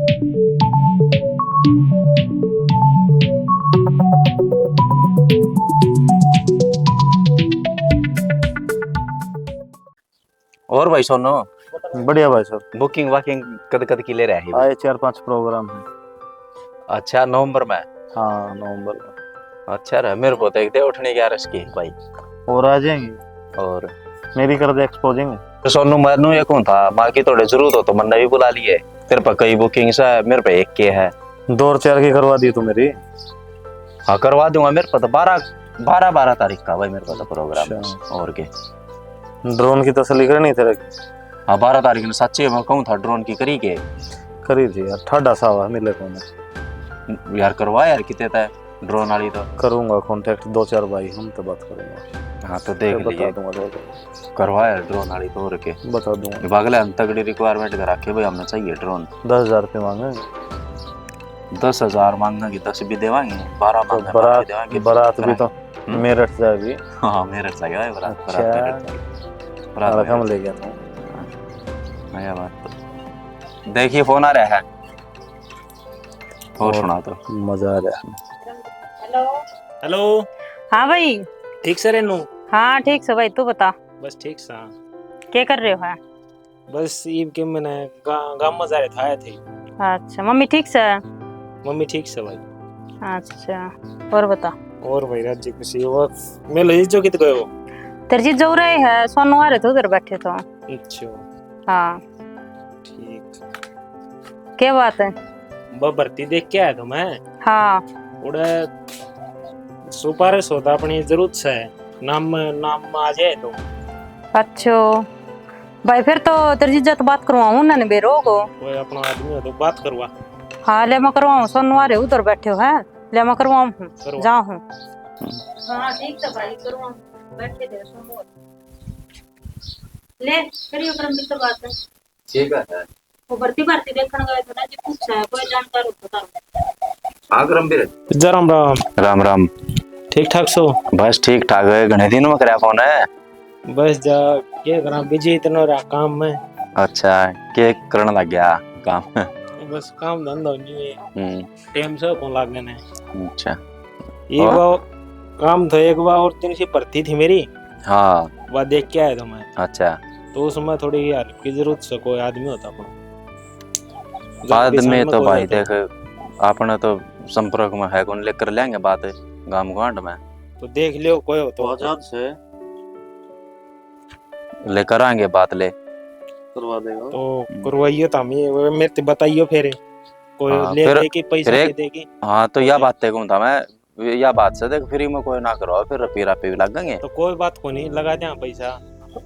और भाई सोनो बढ़िया भाई साहब। बुकिंग वाकिंग कद कद की ले रहे हैं? आए 4-5 प्रोग्राम है। अच्छा नवंबर में? हाँ नवंबर में। अच्छा रहा मेरे को तो एक दे उठने की यार इसकी भाई। और आ जाएंगे। और मेरी कर दे एक्सपोजिंग। तो सोनू मरनू ये कौन था माँ की थोड़े जरूरत हो तो मैंने भी बुला लिए। तेरे पर कई बुकिंग है मेरे पे एक के है। 2 और 4 की करवा दी तू मेरी। हाँ करवा दूंगा मेरे पे तो 12 तारीख का भाई मेरे पास तो प्रोग्राम। अच्छा। और के ड्रोन की तसली करनी तेरे। हाँ 12 तारीख ने सच्चे मैं कहूँ था ड्रोन की करी के करी थी यार ठाडा सावा मिले को मैं यार करवा यार कितने था ड्रोन वाली तो करूंगा कांटेक्ट 2-4 भाई हम तो बात करेंगे। हाँ तो देख बता लिए दूंगा तो करवा यार ड्रोन वाली तो और के बता दूंगा। बागले हम तगड़ी रिक्वायरमेंट करा के भाई हमें चाहिए ड्रोन। 10,000 रुपये मांगेंगे। 10,000 मांगेंगे 10 भी देवांगे 12 तो मांगेंगे बारात भी तो मेरठ जाएगी। हाँ मेरठ से गया बारात अच्छा। मेरठ से रकम ले गया था। नया बात तो देखिए फोन आ रहा है और सुना तो मजा आ रहा है। Hello hello. हाँ भाई। ठीक से रेनू? हाँ ठीक से भाई तू बता बस ठीक सा। क्या कर रहे हो है? बस ईब के मैंने गांव में जा रहे थे आए थे। अच्छा मम्मी ठीक से है? मम्मी ठीक से भाई। अच्छा और बता। और भाई राज्य खुशी और मैं लजीज जो कित गए हो? तेरे चीज जो रहे है सोनू आ रहे थे उधर बैठे तो। अच्छा हाँ ठीक। क्या बात है? वो भर्ती देख के आया था मैं। हाँ उड़े सुपारे सोता अपनी जरूरत से नाम नाम आ जाए तो। अच्छा भाई फिर तो तेरे जीजा तो बात करवाऊँ ना बेरो को। कोई अपना आदमी हो तो बात करवा। हाँ ले मैं करवाऊँ सोनू आ रहे उधर बैठे हो है ले मैं करवाऊँ जाऊँ। हाँ ठीक है भाई करवाऊँ बैठे थे सोनू ले करियो क्रम की तो बात है। ठीक है वो भर्ती देखने गए थे ना जी पूछा है कोई जानकार होता था। हाँ करम भी राम राम। राम राम। ठीक ठाक सो? बस ठीक ठाक है घने दिन में कराया फोन है। बस जा क्या करा बिजी इतना रहा काम में। अच्छा के करने लग गया काम? बस काम धंधा नहीं है टाइम से कौन लागने ने। अच्छा एक बार काम था एक बार और 3 सी भर्ती थी मेरी। हाँ वह देख के आया था मैं। अच्छा तो उसमें थोड़ी हेल्प की जरूरत से कोई आदमी होता अपना बाद में तो भाई देख अपने तो संपर्क में है कौन लेकर लेंगे बात गांव गांड में तो देख लियो कोई हो तो आजाद से लेकर आएंगे बात ले करवा देगा तो करवाइयो तो हमें मेरे से बताइयो फिर कोई हाँ, ले फिर- दे के पैसा फिर दे एक- देगी। हाँ तो यह बात कौन था मैं यह बात से देख फ्री में कोई ना करो फिर रपी पे भी लगेंगे तो कोई बात को नहीं लगा दे पैसा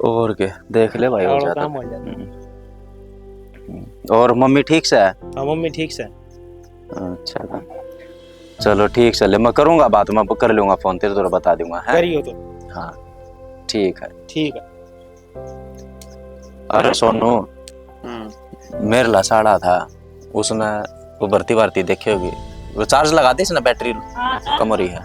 और के देख ले भाई हो और जाता। काम हो जाता। और मम्मी ठीक से है? हाँ मम्मी ठीक से। अच्छा था। चलो ठीक से ले मैं करूंगा बात मैं कर लूंगा फोन तेरे तो बता दूंगा है। करियो तो। हाँ ठीक है। ठीक है। अरे सोनू मेरे ला साड़ा था उसने वो भर्ती देखे होगी वो चार्ज लगा दी इसने बैटरी कम हो रही है।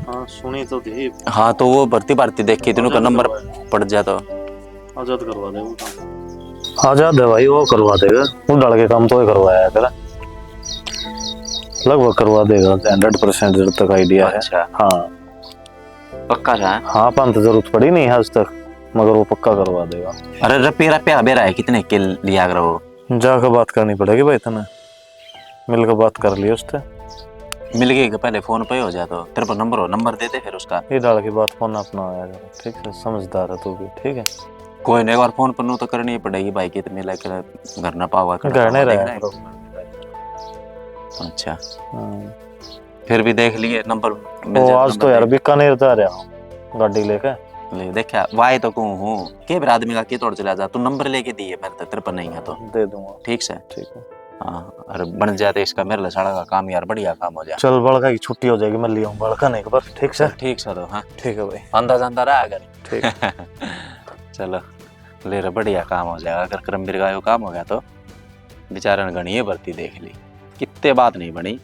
हाँ सुनी तो थी। हाँ तो वो भर्ती देखी तीनों का नंबर पड़ जाए तो आजाद करवा देगा। आजाद है भाई वो करवा देगा वो डाल के काम तो ही करवाया तेरा लगभग करवा देगा 100% जब तक आइडिया है। अच्छा हाँ पक्का है? हाँ अपन तो जरूरत पड़ी नहीं आज तक मगर वो पक्का करवा देगा। अरे रपिया बेरा है कितने के लिया करो वो जाकर बात करनी पड़ेगी भाई तने मिलकर बात कर लिया उससे मिल गई कि पहले फोन पे हो जाए तो तेरे पर नंबर दे दे फिर उसका ये डाल के बात फोन अपना आएगा। ठीक है समझदार है तू भी। ठीक है कोई नहीं एक बार फोन पर तो करनी ही पड़ेगी भाई की मिला के घर ना पावा घर नहीं रहा। अच्छा फिर भी देख लिए नंबर वो आज तो यार बीकानेर जा रहा हूँ गाड़ी लेके ले देखा वाई तो कहूँ हूँ के फिर आदमी का के तोड़ चला जा तू नंबर लेके दिए मेरे तो तेरे पर नहीं है तो दे दूंगा। ठीक से ठीक है हाँ अरे बन जाए तो इसका मेरे लसाड़ा का काम यार बढ़िया काम हो जाए। चल बड़का की छुट्टी हो जाएगी मैं लिया हूँ बड़का नहीं एक बार। ठीक से ठीक से तो हाँ ठीक है भाई अंदा जानता रहा अगर ठीक चलो ले रहा बढ़िया काम हो जाएगा अगर क्रमवीर का काम हो गया तो बेचारे ने घनी भर्ती देख ली कितने बात नहीं बनी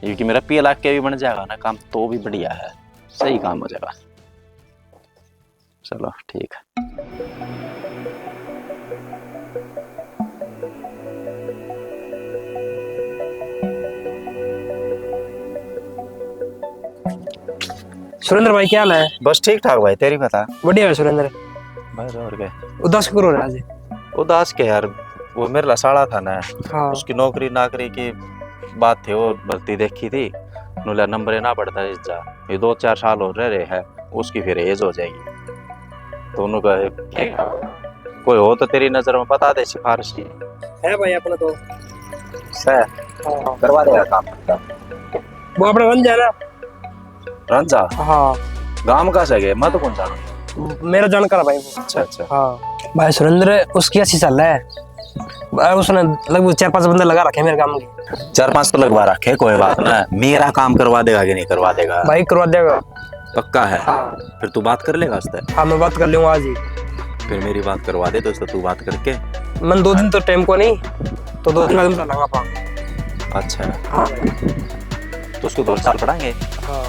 क्योंकि मेरा पी लाख के भी बन जाएगा ना काम तो भी बढ़िया है सही काम हो जाएगा। चलो ठीक है। सुरेंद्र भाई क्या हाल है? बस ठीक ठाक भाई, तेरी बता। बढ़िया है सुरेंद्र। बस और क्या। उदास क्यों हो रहा है आज? उदास के यार, वो मेरा साला था ना, हाँ उसकी नौकरी नाकरी की बात थी, वो भर्ती देखी थी, नुला नंबर ना पड़ता है जा, ये 2-4 साल हो रहे है, उसकी फिर एज हो जाएगी, तो उन्होंने कोई हो तो तेरी नजर में बता दे, सिफारिश की है भाई अपना तो। सह हाँ। करवा देगा काम। वो अपना बन जाए ना। रंजा हाँ गांव का सगे, मैं तो कौन जाना। मेरा जानकार है भाई वो। अच्छा अच्छा। हाँ भाई सुरेंद्र उसकी अच्छी चल है भाई, उसने लगभग 4-5 बंदे लगा रखे मेरे काम के। 4-5 तो लगवा रखे, कोई बात ना, मेरा काम करवा देगा कि नहीं करवा देगा? भाई करवा देगा। पक्का है? हाँ। फिर तू बात कर लेगा उससे? हाँ मैं बात कर लूंगा आज ही। फिर मेरी बात करवा दे दोस्तों, तू बात करके। मैं 2 दिन तो टाइम को नहीं, तो 2 दिन का दिन लाऊंगा पा। अच्छा, हाँ भाई। तो उसको 2 साल पढ़ाएंगे। हाँ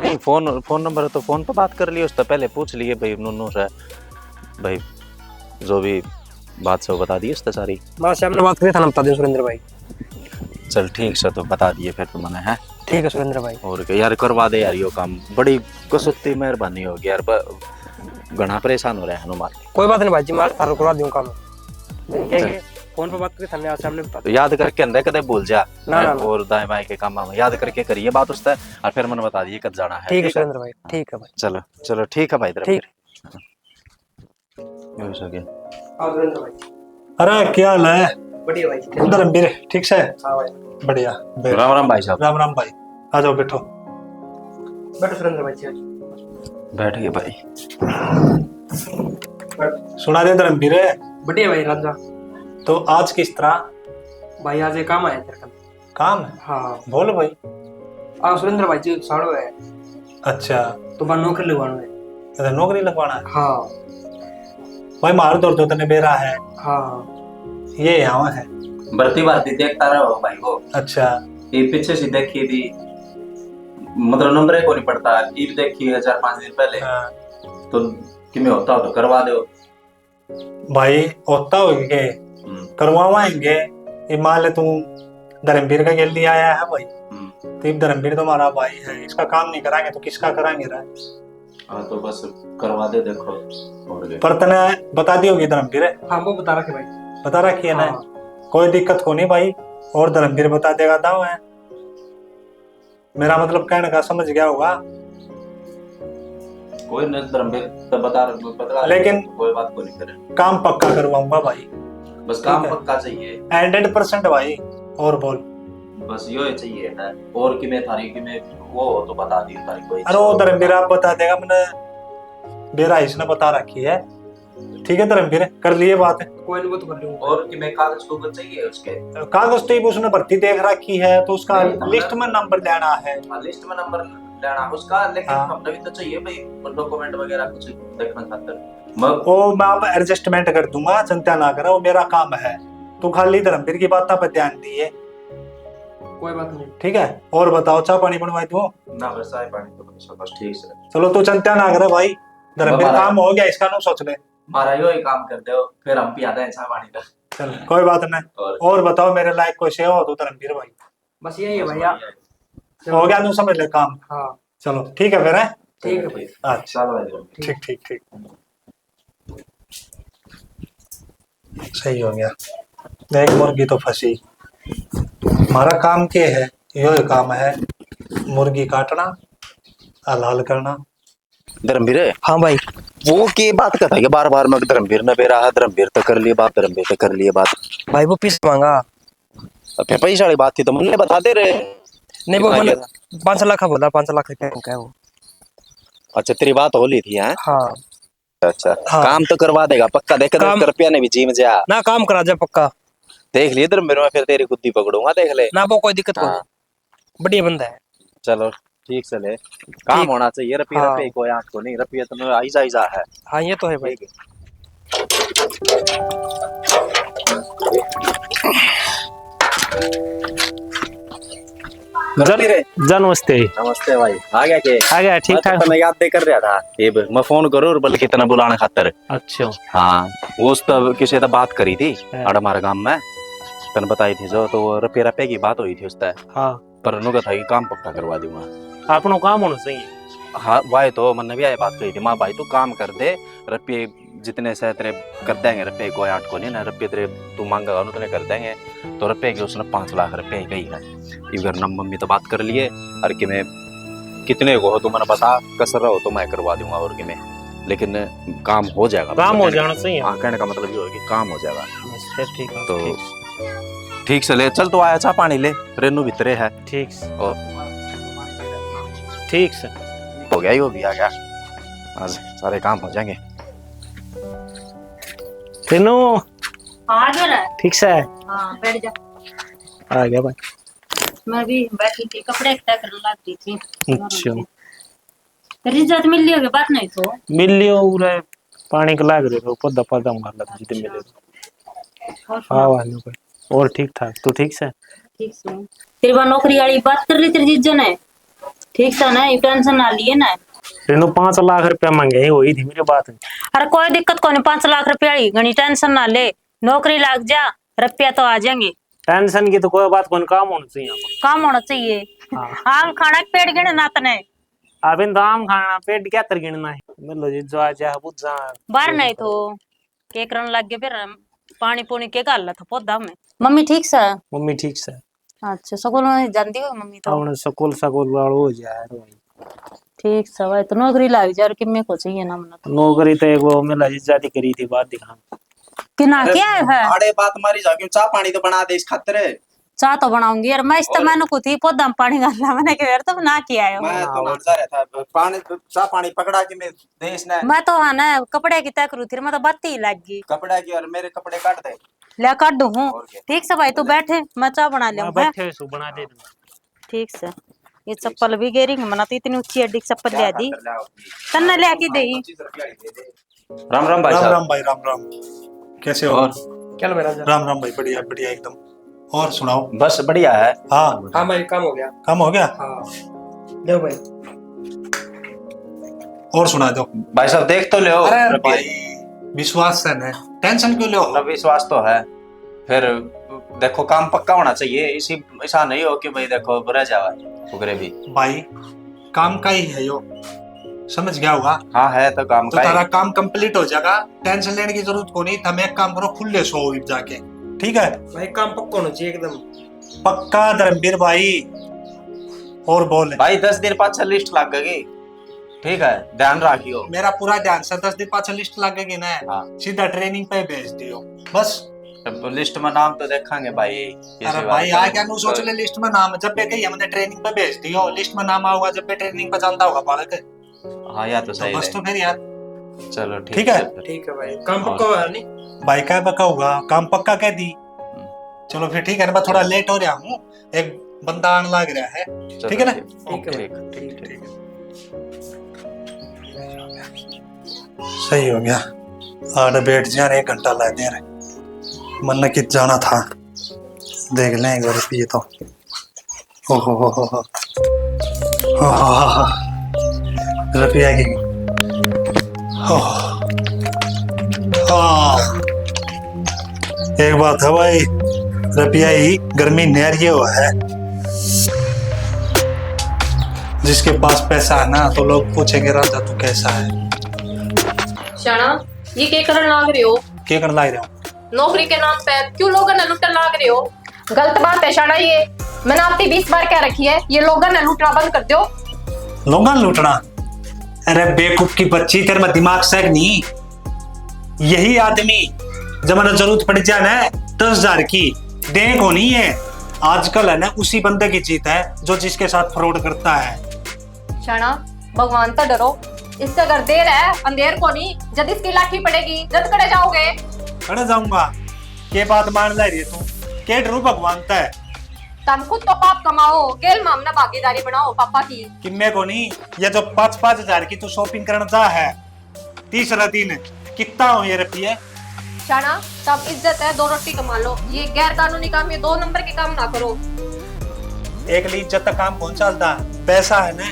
नहीं, फोन नंबर है तो फोन पे बात कर लिए, उससे पहले पूछ लिए भाई नुनू से, भाई जो भी बात से वो बता दिए उससे सारी। मैं शाम में बात करी था ना, बता दूं सुरेंद्र भाई। चल ठीक से, तो बता दिए फिर तो मैंने है। ठीक है सुरेंद्र भाई। और क्या यार, करवा दे यार, यो काम बड़ी कसुत्ती मेहरबानी होगी यार, घना परेशान हो रहा है हनुमान। कोई बात नहीं भाई जी, मैं थारो करवा दूं काम। फोन पे बात करी था ना, सामने बता। तो याद करके अंदर कदे भूल जा ना, ना। और दाएं बाएं के काम में याद करके करिए बात उससे, और फिर मैंने बता दिए कब जाना है। ठीक है सुरेंद्र भाई, ठीक है भाई। चलो चलो ठीक है भाई, इधर ठीक। हो गया। हाँ सुरेंद्र भाई। अरे क्या हाल है? बढ़िया भाई। उधर रणबीर ठीक से? हाँ भाई। बढ़िया। राम राम भाई साहब। राम राम भाई, आ जाओ बैठो। बैठो सुरेंद्र भाई जी। बैठ गए भाई। सुना दे रणबीर, बढ़िया भाई राजा। तो आज किस तरह भाई आज ये काम आया तेरे का। काम है? हाँ बोल भाई। सुरेंद्र भाई जी साड़ो है, अच्छा, तो बार नौकरी लगवाना है। इधर नौकरी लगवाना है? हाँ भाई मार दौड़ तो तने बेरा है, हाँ। ये यहाँ है। भर्ती देखता रहो भाई वो। अच्छा, ये पीछे से देखी थी, मतलब नंबर को नहीं पड़ता, ईद देखी है 4-5 दिन पहले, हाँ। तो किमें होता हो तो करवा दो भाई होता होगे, करवाएंगे। ये मान ले तू धर्मवीर का गेल लिया आया है भाई, तो ये धर्मवीर तो हमारा भाई है, इसका काम नहीं कराएंगे तो किसका कराएंगे रे? हाँ तो बस करवा दे, देखो। पर तने बता दी होगी धर्मवीर? हाँ वो बता रखे भाई। बता रखी है ना? हाँ। कोई दिक्कत को नहीं भाई, और धर्मवीर बता देगा दाव है। मेरा मतलब कहने का समझ गया होगा। कोई नहीं, धर्मवीर तो बता, लेकिन कोई बात को नहीं करे, काम पक्का करवाऊंगा भाई, बस काम ठीक है। पक्का चाहिए 100% भाई। और बोल। बस यो ही चाहिए है, और कि मैं थारी कि मैं वो हो तो बता दी तारी कोई। अरे वो धर्मवीर आप बता देगा, मैंने बेरा इसने बता रखी है। ठीक है धर्मवीर, कर लिए बात। कोई नहीं वो तो कर लूंगा। और कि मैं कागज तो चाहिए उसके, कागज तो उसने भर्ती देख रखी है, तो उसका नहीं, लिस्ट में नंबर लेना है। लिस्ट में नंबर लेना उसका, लेकिन हाँ। हमने भी तो चाहिए भाई डॉक्यूमेंट वगैरह कुछ देखना खातर। वो मैं आप एडजस्टमेंट कर दूंगा, चिंता ना करो, वो मेरा काम है। तू खाली धर्मवीर की बात पे ध्यान दिए, कोई बात नहीं। ठीक है? और बताओ, चाय पानी बनवाई दूं? ना बस चाय पानी तो बस ठीक है। चलो तू चिंता ना करे भाई, धर्मवीर बाबा। काम हो गया, इसका ना सोच ले। हमारा यो ही काम करते हो, फिर हम पियाते हैं चाय पानी का। चल कोई बात नहीं। और बताओ मेरे लायक कोई सेवा हो तो धर्मवीर भाई। बस यही है भैया। हो गया तू समझ ले काम। हाँ चलो ठीक है फिर है। ठीक है भाई। अच्छा, चलो भाई। ठीक ठीक ठीक, सही हो गया। एक मुर्गी तो फंसी। हमारा काम क्या है? यो ही काम है, मुर्गी काटना, हलाल करना। धर्मवीर, हाँ भाई। वो की बात करता है बार बार, मैं धर्मवीर ने बेरा है, धर्मवीर तो कर लिए बात, धर्मवीर तो कर लिए बात। भाई वो पीस मांगा। अब पैसा वाली बात थी तो मुझे बता दे रहे। नहीं वो कितना मैंने किया 5 लाख का बोला, 5 लाख रुपया का है वो। अच्छा तेरी बात हो ली थी हैं? हाँ अच्छा हाँ। काम तो करवा देगा पक्का, देख काम- रुपया ने भी जिम जा ना काम करा जा पक्का। देख लिए धर्मवीर में, फिर तेरी गुद्दी पकड़ूंगा, देख ले। ना वो कोई दिक्कत हाँ। नहीं, बढ़िया बंदा है। चलो ठीक से ले, काम ठीक। होना चाहिए। रुपया हाँ। रुपये कोई आंख को नहीं, रुपया तो आई जा है। हाँ ये तो है भाई। ठीक है। नमस्ते। नमस्ते भाई, आ गया के? आ गया ठीक ठाक। मैं याद दे कर रहा था ये मैं फोन करूँ बल्कि तना बुलाने खातर। अच्छा हाँ वो तो किसी से बात करी थी हाँ। और हमारे गांव में तन बताई थी जो, तो रुपये रुपये की बात हुई थी उससे, हाँ पर उन्होंने कहा था कि काम पक्का करवा दूंगा। अपनो काम होना चाहिए। हाँ भाई तो मैंने भी आई बात कही थी माँ भाई तू काम कर दे रुपये जितने से तेरे कर देंगे रुपये कोई 8 को नहीं ना रुपये तेरे तू मांगा उतने कर देंगे तो रुपये की उसने 5 लाख रुपये गई है इधर न मम्मी तो बात कर लिए और कि मैं कितने को हो तो मैंने बता कसर रहो तो मैं करवा दूंगा और कि मैं लेकिन काम हो जाएगा काम हो जाना चाहिए। हाँ कहने का मतलब ये हो कि काम हो जाएगा फिर ठीक है, तो ठीक ठीक से ले चल तो आया चाह पानी ले रेनू भीतरे है ठीक से, और ठीक से। हो गया ही वो भी आ गया आज सारे काम हो जाएंगे तीनों आ गया ठीक से है? हाँ बैठ जा। आ गया भाई। मैं भी बैठी थी कपड़े इकट्ठा करने लगी थी। अच्छा रिजत मिल लिया बात नहीं तो मिल लियो उरे पानी के लाग रहे हो पौधा पौधा मार लगा जितने मिले हाँ वाले भाई और ठीक ठाक तू ठीक से ठीक से तेरी बार नौकरी वाली बात कर रही तेरी जीजन है ठीक से ना टेंशन ना लिए ना तीनों 5 लाख रुपया मांगे वही थी मेरी बात। अरे कोई दिक्कत को नहीं 5 लाख रुपया घनी टेंशन ना ले नौकरी लग जा रुपया तो आ जाएंगे टेंशन की तो कोई बात कौन काम होना चाहिए काम होना चाहिए। आम खाना के पेड़ गिने ना तने अभी तो आम खाना पेट क्या तर गिनना है मतलब जी जो आ जा बुझ जा बाहर नहीं तो के करन लग गए फिर पानी पुनी के गाल था पौधा में मम्मी ठीक से मम्मी ठीक से अच्छा स्कूल में जानती हो मम्मी तो अब स्कूल स्कूल वाला हो जाए ठीक से भाई तो नौकरी लग जा और किम्मे को चाहिए ना मना तो नौकरी तो एक वो मिला जाती करी थी बात दिखा कि ना क्या है आड़े बात मारी जाके चाह पानी तो बना दे इस खातिर चाह तो बनाऊंगी यार मैं इस्तेमाल को थी पौधा में पानी डालना मैंने कहा यार तुम ना किया है मैं तो नहाता रहता पानी चाह पानी पकड़ा के मैं देश ने मैं तो हाँ ना कपड़े की तय करू थी मैं तो बत्ती लग गई कपड़ा की और मेरे कपड़े काट दे ले काट दूं हूँ ठीक से भाई तू बैठे मैं चाह बना ले बैठे सु बना दे ठीक से ये चप्पल भी गेरी मना तो इतनी ऊंची अड्डी चप्पल ले दी तन्ना ले आके दे राम राम भाई साहब राम भाई राम राम कैसे हो और क्या लो मेरा राम राम भाई बढ़िया बढ़िया एकदम और सुनाओ बस बढ़िया है हाँ हाँ भाई काम हो गया काम हो गया हाँ दो भाई और सुना दो भाई साहब देख तो ले अरे भाई विश्वास से है टेंशन क्यों लो मतलब विश्वास तो है फिर देखो काम पक्का होना चाहिए इसी ऐसा नहीं हो कि भाई देखो बुरा जावा उगरे भी भाई काम का ही है यो समझ गया होगा हाँ है तो काम तो का तारा ही काम कंप्लीट हो जाएगा टेंशन लेने की जरूरत को नहीं तुम एक काम करो खुले सो जाके ठीक है भाई काम पक्का होना चाहिए एकदम पक्का धर्मवीर भाई और बोल भाई 10 दिन पाछा लिस्ट लग गई ठीक है ध्यान रखियो मेरा पूरा ध्यान से 10 दिन पाछा लिस्ट लगेगी ना हाँ। सीधा ट्रेनिंग पे भेज दियो बस लिस्ट में नाम तो देखेंगे भाई अरे भाई आ क्या सोच ले लिस्ट में नाम जब पे कही हमने ट्रेनिंग पे भेज दियो लिस्ट में नाम आऊंगा जब पे ट्रेनिंग पे जानता होगा बालक हाँ या तो सही बस है तो फिर यार चलो ठीक है ठीक है भाई काम पक्का हुआ नहीं भाई क्या पक्का होगा काम पक्का कह दी चलो फिर ठीक है ना मैं थोड़ा लेट हो रहा हूँ एक बंदा आने लग रहा है चलो, ठीक है ना ठीक है ठीक ठीक सही हो गया आड़ बैठ जा रहे 1 घंटा ला दे रहे मन कित जाना था देख लें एक बार पिए तो ओहो रुपया की एक बात है भाई रुपया ही गर्मी नहरिए हुआ है जिसके पास पैसा है ना तो लोग पूछेंगे राजा तू कैसा है शाना ये क्या करन लाग रहे हो क्या करने ला रहे हो नौकरी के नाम पे क्यों लोगों ने लुटन लाग रहे हो गलत बात है शाना ये मैंने आपसे 20 बार कह रखी है ये लोगों ने लूटना बंद कर दो लोगों ने लूटना अरे बेवकूफ की बच्ची तेरे में दिमाग से नहीं यही आदमी जब मैंने जरूरत पड़ जाए ना 10,000 की दे को नहीं है आजकल है ना उसी बंदे की जीत है जो जिसके साथ फ्रॉड करता है शाना भगवान तो डरो इससे अगर देर है अंधेर को नहीं जब इसकी लाठी पड़ेगी जब करे जाओगे खड़े जाऊंगा के बात मान ला रही है तू के डरू भगवान है तुम खुद तो पाप कमाओ गेल में हमने भागीदारी बनाओ पापा की किन्ने को नहीं ये जो 5,000 की तू शॉपिंग करने जा है तीसरा दिन कितना हो ये रुपये शाना तब इज्जत है 2 रोटी कमा लो ये गैर कानूनी काम ये 2 नंबर के काम ना करो एक ली इज्जत तक काम कौन चलता पैसा है ना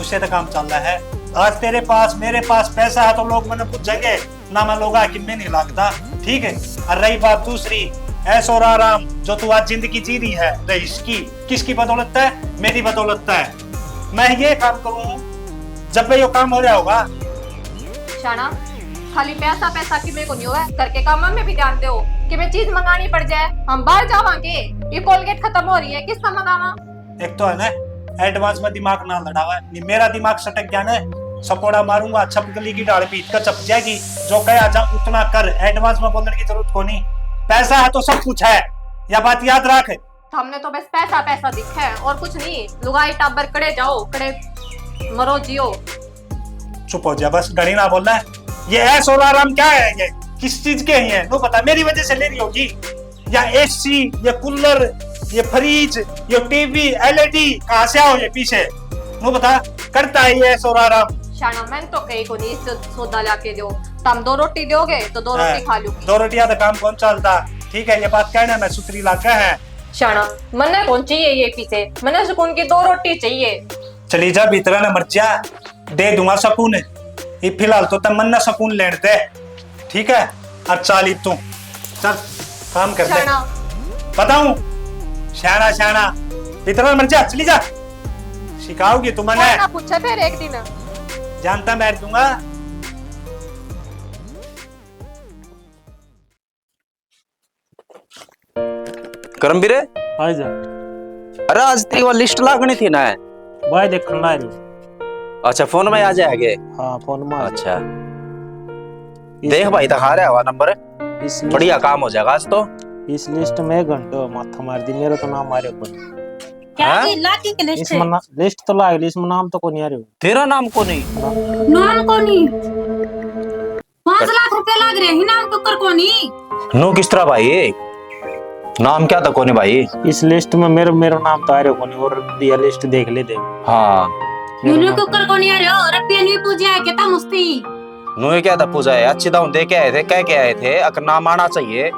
उससे तो काम चल रहा है आज तेरे पास मेरे पास पैसा है तो लोग मैंने पूछेंगे ना मैं लोग कि मैं नहीं लगता ठीक है और रही बात दूसरी ऐश और आराम जो तू आज जिंदगी जी रही है रईस की किसकी बदौलत है मेरी बदौलत है मैं ये काम करूं जब पे यो काम हो रहा होगा। शाना खाली पैसा पैसा की मेरे को नहीं हुआ, घर के कामों में भी ध्यान दो कि मैं चीज मंगानी पड़ जाए, हम बाहर जावांगे। ये कोलगेट खत्म हो रही है, किसका मंगावा? एक तो है ना एडवांस में दिमाग ना लड़ावा, नहीं मेरा दिमाग सटक गया ना, सपोड़ा मारूंगा छपकली की डाल पीट कर चप जाएगी। जो कहे जा उतना कर, एडवांस में बोलने की जरूरत को नहीं। पैसा है तो सब कुछ है, यह बात याद रख। हमने तो बस पैसा पैसा दिखा है और कुछ नहीं। लुगाई टाबर कड़े जाओ, कड़े मरो जियो। चुप हो जा बस, घड़ी ना बोलना है। ये ऐश और आराम क्या है, ये किस चीज के ही है? वो पता मेरी वजह से ले रही होगी, या एसी, ये कूलर, ये फ्रिज, ये टीवी, एलईडी कहाँ से आओ ये पीछे? वो बता करता है ये ऐश और आराम। शाना मैंने तो कहीं को नहीं सौदा लाके दो, तुम 2 रोटी दोगे तो 2 रोटी खा लूंगी। 2 रोटियां तो काम कौन चलता, ठीक है ये बात कहना मैं सुतरी लाका है। शाना मन्ने कौन चाहिए ये पीछे, मन्ने सुकून की 2 रोटी चाहिए। चली जा भीतर न मर्जिया, दे दूंगा सुकून। ये फिलहाल तो तब मन्ना सुकून लेने दे, ठीक है? अब चाली तू चल काम कर दे। शाना बताऊं शाना शाना भीतर न मर्जिया, चली जा। सिखाओगी तू मने, शाना पूछे फिर एक दिन। जानता मैं दूंगा। करमवीर आ जा अरे आज तेरी वो लिस्ट लागनी थी ना। भाई देखना ना रे। अच्छा फोन में आ जाएंगे। हाँ फोन में आ अच्छा देख भाई दिखा रहा हुआ नंबर, इस बढ़िया काम हो जाएगा आज तो। इस लिस्ट में घंटों माथा मार दी, मेरा तो नाम आ रहा है। क्या हाँ? की लाठी की लिस्ट है? इसमें लिस्ट तो लाग रही, इसमें नाम तो को नहीं आ रहा। तेरा नाम को नहीं? नाम को नहीं, 5 लाख रुपए लग रहे हैं नाम के ऊपर को नहीं। नो किस तरह भाई, नाम क्या था कोने भाई? इस लिस्ट में मेरा नाम तो आ रहा को नहीं, और दिया लिस्ट देख ले दे। हाँ यूनो के ऊपर को नहीं आ रहे हो, रुपया नहीं पूजा है क्या मुस्ती? नो क्या था पूजा है, अच्छी दाऊ दे के आए थे, कह के आए थे अगर नाम आना चाहिए।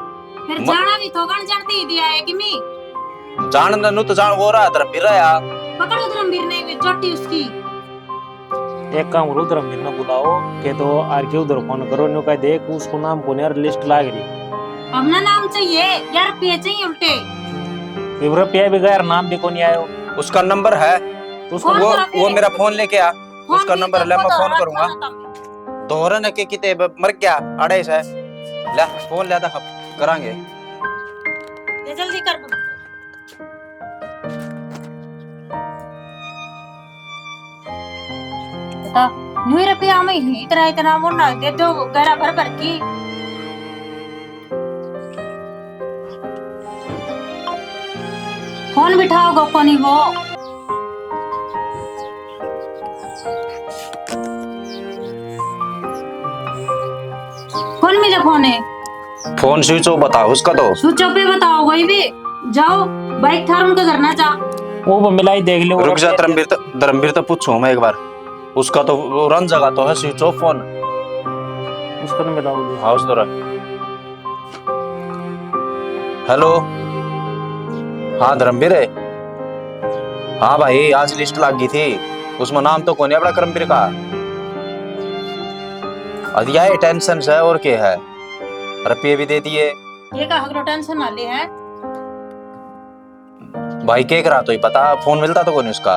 फिर जाना भी तो गण जानती दिया है कि मैं जान नु तो जान वो रहा धर्मवीर रहा। पकड़ धर्मवीर ने भी चोटी उसकी। एक काम करो, धर्मवीर ने बुलाओ के तो आर के उधर फोन करो, नो कह देख उसको नाम को नहीं यार, लिस्ट लाग रही। हमने नाम चाहिए यार, रुपये चाहिए उल्टे। रुपया भी गया, नाम भी को नहीं आयो। उसका नंबर है तो उसको वो मेरा फोन लेके आ, उसका नंबर ले, मैं फोन करूंगा। दोहरन के किते मर गया अड़े से ले फोन ले था करांगे। ये जल्दी कर। बता न्यू रुपया में ही इतना वो ना दे दो गरा भर भर की। फोन बिठाओ गोपो नहीं वो। कौन मेरा फोन है? फोन स्विच ऑफ बताओ उसका तो। स्विच ऑफ पे बताओ, वही भी जाओ बाइक थार उनका घर ना जा। वो मिलाई देख ले। रुक जा धर्मवीर तो पूछो मैं एक बार, उसका तो वो रन जगह तो है स्विच ऑफ फोन। उसका तो मिलाओ। हाँ उस तरह। हेलो हाँ धर्मवीर है। हाँ भाई आज लिस्ट लग गई थी, उसमें नाम तो कौन है अपना करमवीर का। अरे यार टेंशन है और क्या है, रुपये भी दे दिए। ये का हगरो टेंशन ना ले है भाई क्या करा तो ही पता, फोन मिलता तो कौन उसका।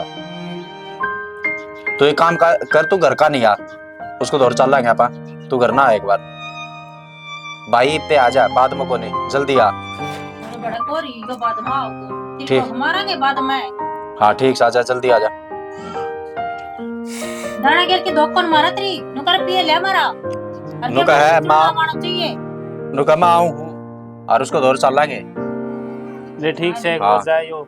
तो एक काम कर तू घर का नहीं आ, उसको दौड़ चल रहा है तू घर ना आ एक बार भाई पे आ जा, बाद में कोने जल्दी आ। बड़ा कोरी यो बाद में आओ ठीक। हमारा के बाद में। हाँ ठीक से आजा, जल्दी आजा। दाना गिर के धोकन मारा तेरी नुकर पिए ले हमारा। नुका है माँ, चाहिए नुका मैं आऊँ और उसको दौड़ चल लेंगे। ले ठीक से हाँ। हो जाए यो।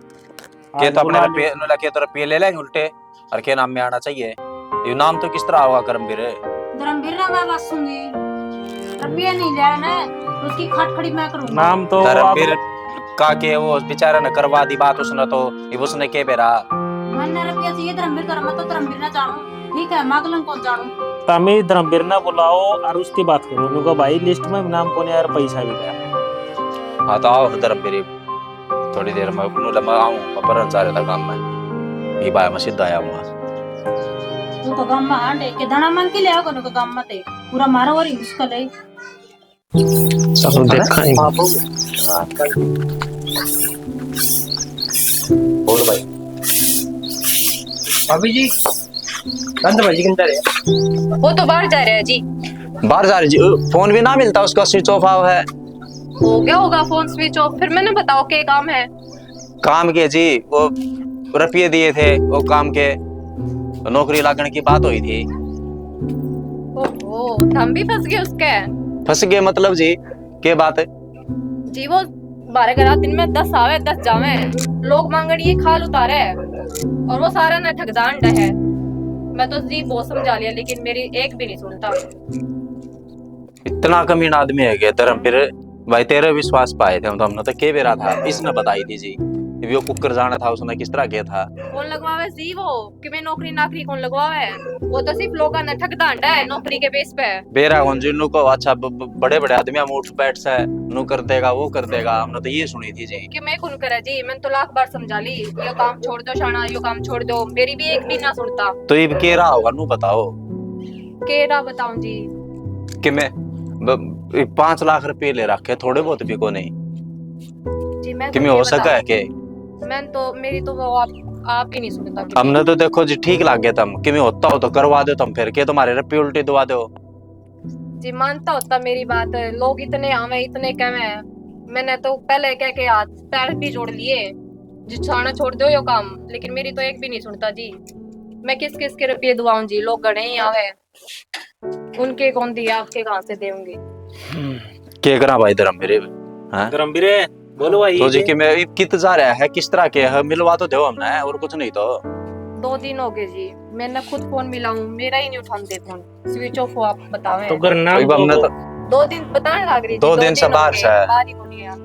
के तो अपने रुपये नुला के तो रुपये ले लेंगे उल्टे, और के नाम में आना चाहिए। ये नाम तो किस तरह होगा करमवीर? धर्मवीर ना मैं बात सुनगी, रुपया नहीं ले ना उसकी खटखड़ी मैं करूंगा। नाम तो धर्मवीर का के वो बेचारा ने करवा दी बात उसने, तो उसने के बेरा मैंने रुपया चाहिए धर्मवीर कर, मैं तो धर्मवीर ना जानू, ठीक है मागलन कौन जानू। तमी धर्मवीर ना बुलाओ और उसकी बात करो, नुका भाई लिस्ट में नाम को नहीं यार, पैसा भी गया। हाँ तो आओ धर्मवीर थोड़ी देर में मैं आऊँ, पर जा रहा था काम में, ये बाय मैं सीधा आया हूँ। तू तो गांव में आंडे के दाना मांग के ले आओ कनो गांव में ते पूरा मारो और उसका ले सब देखा ही। बोल भाई। भाभी जी अंदर भाजी किंतर है। वो तो बाहर जा रहे हैं जी। बाहर जा रही जी, फोन भी ना मिलता उसका, स्विच ऑफ आव है। हो गया होगा फोन स्विच ऑफ। फिर मैंने बताओ क्या काम है। काम के जी, वो रुपये दिए थे वो काम के, नौकरी लागने की बात हुई थी। ओहो, हम भी फंस गए उसके। फंस गए मतलब जी, के बात है? जी वो 12 ग्राह दिन में 10 आवे 10 जावे। लोग मांगड़ी खाल उतारे और वो सारा ना ठगदान है। मैं तो जी बहुत समझा लिया लेकिन मेरी एक भी नहीं सुनता। इतना कमीना आदमी है क्या धर्म? फिर भाई तेरे विश्वास पाए थे हम, तो हमने तो के बेरा था, इसने बताई थी जी वो कुकर जाना था, उसने किस तरह किया था। कौन लगवावे जी वो कि मैं नौकरी नाकरी कौन लगवावे। वो तो सिर्फ लोग ना ठगदान है नौकरी के बेस पे। बेरा कौन जी नु को अच्छा बड़े बड़े आदमी हम उठ बैठ से नु कर देगा वो कर देगा, हमने तो ये सुनी थी जी। कि मैं कौन करे जी, मैंने तो लाख बार समझा ली ये काम छोड़ दो शाना, ये काम छोड़ दो, मेरी भी एक भी ना सुनता। तो ये के रहा होगा नु बताओ। केरा बताऊं जी। कि मैं 5 लाख रुपए ले रखे, थोड़े बहुत भी को नहीं जी मैं कि तो मैं ये हो सका है बताऊं, के? मैं तो मेरी तो वो आप ही नहीं सुनता। हमने तो देखो जी ठीक लग गया तुम कि मैं होता हो तो करवा दो तुम, फिर के तुम्हारे रुपये उल्टे दबा दो। जी मानता होता मेरी बात, लोग इतने आवे इतने कहे, मैंने तो पहले कह के हाथ पैर भी जोड़ लिए जी छाना छोड़ दो यो काम, लेकिन मेरी तो एक भी नहीं सुनता जी। मैं किस किस के रुपये दुआऊं जी, लोग गड़े ही आवे, उनके कौन दिया आपके कहां से देंगे। के करा भाई धर्म मेरे हैं धर्मवीर बोलो भाई। तो जी कि मैं कित जा रहा है, किस तरह के है, मिलवा तो दो हमने और कुछ नहीं तो। 2 दिन हो गए जी, मैंने खुद फोन मिलाऊं मेरा ही नहीं उठाते फोन, स्विच ऑफ हो। आप बतावें तो करना भाई हमने तो 2 दिन बताने लग रही जी, 2 दिन से हो बाहर गए, से है। बाहर ही बोलिए आप।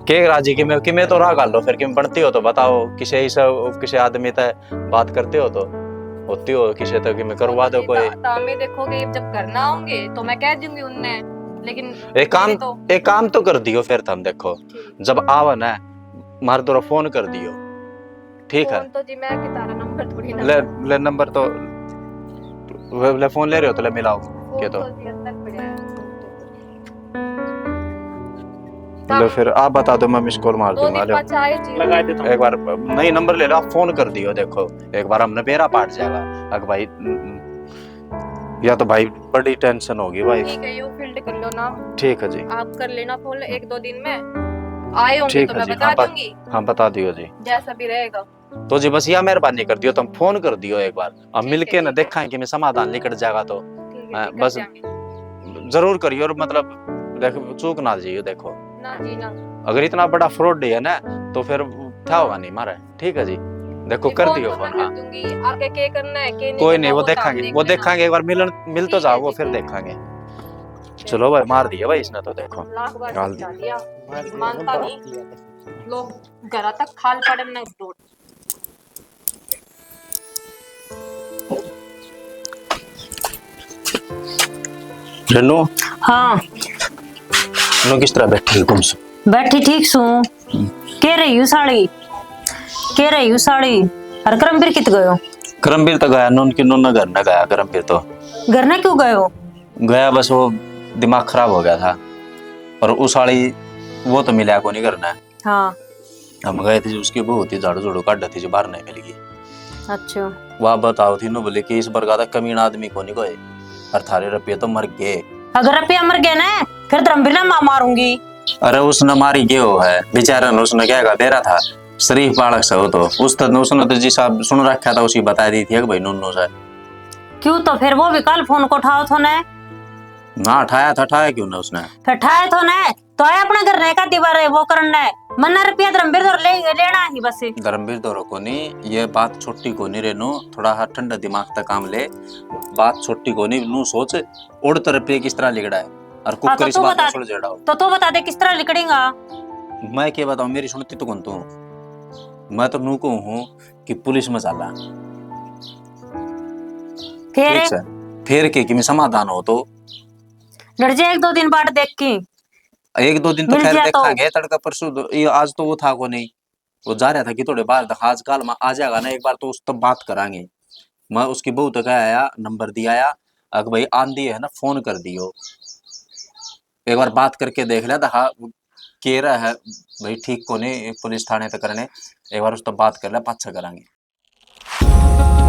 के राजी कि मैं तो राह गाल लो, फिर कि बढ़ती हो तो बताओ, किसी आदमी तक बात करते हो तो होती हो किसी तक कि मैं करवा दो कोई। तामे देखोगे जब करना होंगे तो मैं कह दूंगी उनने, लेकिन एक काम तो एक काम तो कर दियो फिर तुम, देखो जब आवा ना मार दो फोन कर दियो, ठीक है? फोन तो जी मैं कि तारा नंबर थोड़ी ना ले नंबर तो ले फोन ले रहे हो तो ले मिलाओ के तो जी अंदर पड़ा है। लो फिर आप बता दो, मैं मिस कॉल मार 2 दूंगा। दिन बाद चाहे जी लगा देता हूँ। एक बार नहीं नंबर ले लो, आप फोन कर दियो, देखो एक बार हमने बेरा पाट जाएगा अगर भाई, या तो भाई बड़ी टेंशन होगी भाई। ठीक है, यू फील्ड कर लो ना, ठीक है जी, आप कर लेना फोन 1-2 दिन में आए होंगे ठीक तो है मैं जी, बता हाँ दूंगी हाँ बता दियो जी। जैसा भी रहेगा। तो जी बस यह मेहरबानी कर दियो, तुम फोन कर दियो एक बार, अब ठीक मिलके है, ना ठीक है। देखेंगे मैं समाधान निकल जाएगा तो ठीक हाँ, है जी, कर बस देंगे। जरूर करियो, और मतलब देखो चूक ना जाइयो, देखो ना जी ना अगर इतना बड़ा फ्रॉड है ना तो फिर क्या होगा नहीं मारा, ठीक है जी? देखो जी, कर फोन दियो तो फोन, मैं हाँ कर दूंगी, आगे क्या करना है क्या नहीं कोई करना, नहीं वो तो आप देखेंगे देख वो लेना। देखेंगे, एक बार मिल तो ठीक है जाओ जी, फिर ठीक है। देखेंगे। चलो भाई मार दिया भाई इसने तो, देखो लाख बार डाल समझा लिया, मानता नहीं, लोग घर तक खाल पड़े ना दौड़। रेनू हाँ नो किस तरह बैठी गुमसुम बैठी ठीक सू। के रही हूँ साड़ी हर करमवीर कित गयो? करमवीर तो गया नून की नून घर न गया, करमवीर तो घर ना क्यों गयो? गया बस वो दिमाग खराब हो गया था, और उस साड़ी वो तो मिला को नहीं करना। हाँ हम गए थे, उसकी बहू थी झाड़ू झाड़ू काट थी जो बाहर नहीं मिल गई। अच्छा वह बताओ थी नो बोले कि इस बार का कमीना आदमी को नहीं कोई, और थारे रुपये तो मर गए। अगर रुपया मर गया ना फिर धर्मवीर ना मारूंगी। अरे उसने मारी क्यों है बेचारा ने, उसने क्या कहा बेरा था शरीफ बालक से हो तो उसने तो जी साहब सुन रखा था, उसी बता दी थी कि भाई नूनू से। क्यों तो फिर वो भी कल फोन को उठाओ थो ने? ना उठाया क्यों ना उसने? फिर ठाए थो ने तो आए अपने घर ने का दीवार वो करना है, मन्ना रुपया धर्मवीर दौर लेना ही बस। धर्मवीर दौरों को नहीं, ये बात छोटी को नहीं रेनू, थोड़ा हाथ ठंडा दिमाग तक काम ले, बात छोटी को नहीं नू सोच उड़ तो रुपये किस तरह लिखड़ा है, और कुकर इस बात में सुलझ जेड़ा हो। तो बता दे किस तरह लिखड़ेगा? मैं क्या बताऊं, मेरी सुनती तो कौन तू, मैं तो नू को हूँ कि पुलिस में चला फिर के कि मैं समाधान हो तो डर जाए 1-2 दिन बाद देख की 1-2 दिन तो मिल खैर जाए तो। देखेंगे, तड़का परसों ये आज तो वो था को नहीं, वो जा रहा था कि थोड़े बाहर आज कल में आ जाएगा ना, एक बार तो उस तो बात करांगे। मैं उसकी बहू तक आया, नंबर दिया आया, अगर भाई आंधी है ना फोन कर दियो, एक बार बात करके देख लिया था, हाँ कह रहा है भाई ठीक को नहीं पुलिस थाने तक करने, एक बार उस तो बात कर लिया, पाछा करांगे। है।